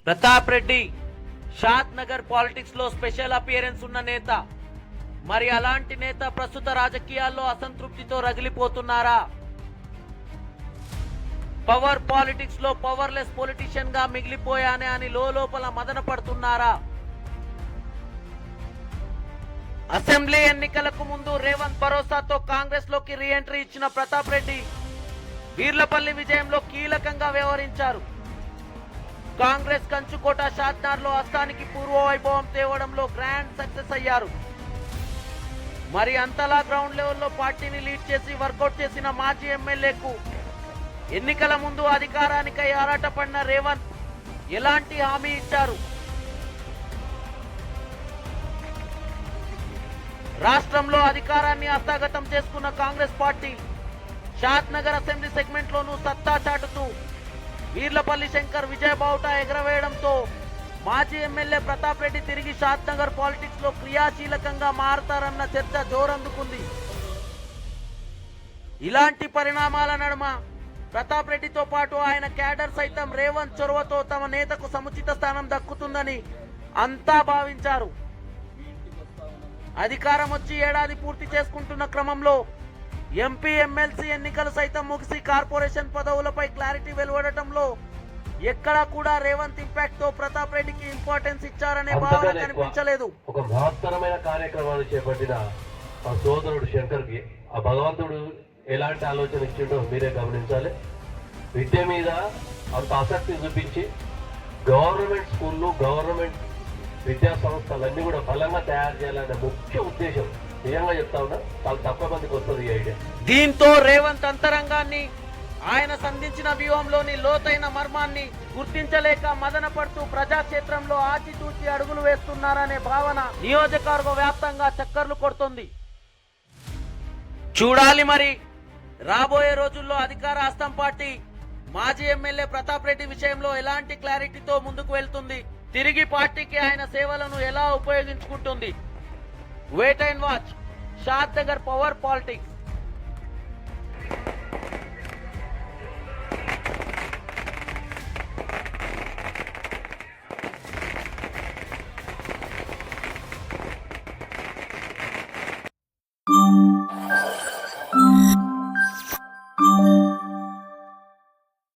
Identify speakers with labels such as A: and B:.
A: ప్రతాప్ రెడ్డి షాద్ Nagar politics లో special appearance ఉన్న నేత. మరి అలాంటి నేత ప్రస్తుత రాజకీయాల్లో అసంతృప్తితో రగిలిపోతున్నారా? పవర్ పాలిటిక్స్ లో పవర్లెస్ పొలిటీషియన్ గా మిగిలిపోయానే అని లోపల మదన పడుతున్నారా? అసెంబ్లీ ఎన్నికలకు ముందు రేవంత్ భరోసాతో కాంగ్రెస్ లోకి రీ ఎంట్రీ ఇచ్చిన ప్రతాప్ రెడ్డి వీర్లపల్లి విజయంలో కీలకంగా వ్యవహరించారు. కాంగ్రెస్ కంచుకోట షాద్నగర్ లో అస్తానికి పూర్వ వైభవం తేవడంలో గ్రాండ్ సక్సెస్ అయ్యారు. మరి అంతలా గ్రౌండ్ లెవెల్లో పార్టీని లీడ్ చేసి వర్కౌట్ చేసిన మాజీ ఎమ్మెల్యేకు ఎన్నికల ముందు అధికారానికై ఆరాటపడిన రేవంత్ ఎలాంటి హామీ ఇచ్చారు? రాష్ట్రంలో అధికారాన్ని హస్తగతం చేసుకున్న కాంగ్రెస్ పార్టీ షాద్ నగర్ అసెంబ్లీ సెగ్మెంట్ లోనూ సత్తా చాటుతూ వీర్లపల్లి శంకర్ విజయబావుట ఎగరవేయడంతో మాజీ ఎమ్మెల్యే ప్రతాప్ రెడ్డి తిరిగి షాద్ నగర్ పాలిటిక్స్ లో క్రియాశీలకంగా మారతారన్న చర్చ జోరందుకుంది. ఇలాంటి పరిణామాల నడుమ ప్రతాప్ రెడ్డితో పాటు ఆయన క్యాడర్ సైతం రేవంత్ చొరవతో తమ నేతకు సముచిత స్థానం దక్కుతుందని అంతా భావించారు. అధికారం వచ్చి ఏడాది పూర్తి చేసుకుంటున్న క్రమంలో ఎంపీ ఎమ్మెల్సీ ఎన్నికలు సైతం ముగిసి కార్పొరేషన్ పదవులపై క్లారిటీ వెలువడటంలో ఎక్కడా కూడా రేవంత్ ఇంపాక్ట్ తో ప్రతాప్ రెడ్డికి ఇంపార్టెన్స్ ఇచ్చారనే భావన కనిపించలేదు.
B: ఒక మహత్తరమైన కార్యక్రమాలు చేపట్టిన ఆ సోదరుడు శంకర్ కి ఆ భగవంతుడు ఎలాంటి ఆలోచన ఇచ్చిండో మీరే గమనించాలి. విద్య మీద అంత ఆసక్తి చూపించి గవర్నమెంట్ స్కూళ్ళు, గవర్నమెంట్ విద్యా సంస్థలన్నీ కూడా బలంగా తయారు చేయాలనే ముఖ్య ఉద్దేశం. నిజంగా చెప్తా ఉన్నా, చాలా తక్కువ మందికి వస్తుంది ఈ ఐడియా.
A: దీంతో రేవంత్ అంతరంగాన్ని, ఆయన సంధించిన వ్యూహంలోని లోతైన మర్మాన్ని గుర్తించలేక మదన పడుతూ ప్రజాక్షేత్రంలో ఆచితూచి అడుగులు వేస్తున్నారనే భావన నియోజకవర్గ వ్యాప్తంగా చక్కర్లు కొడుతుంది. చూడాలి మరి రాబోయే రోజుల్లో అధికార హస్తం పార్టీ మాజీ ఎమ్మెల్యే ప్రతాప్ రెడ్డి విషయంలో ఎలాంటి క్లారిటీతో ముందుకు వెళ్తుంది, తిరిగి పార్టీకి ఆయన సేవలను ఎలా ఉపయోగించుకుంటుంది. Wait and watch. Shadnagar power politics.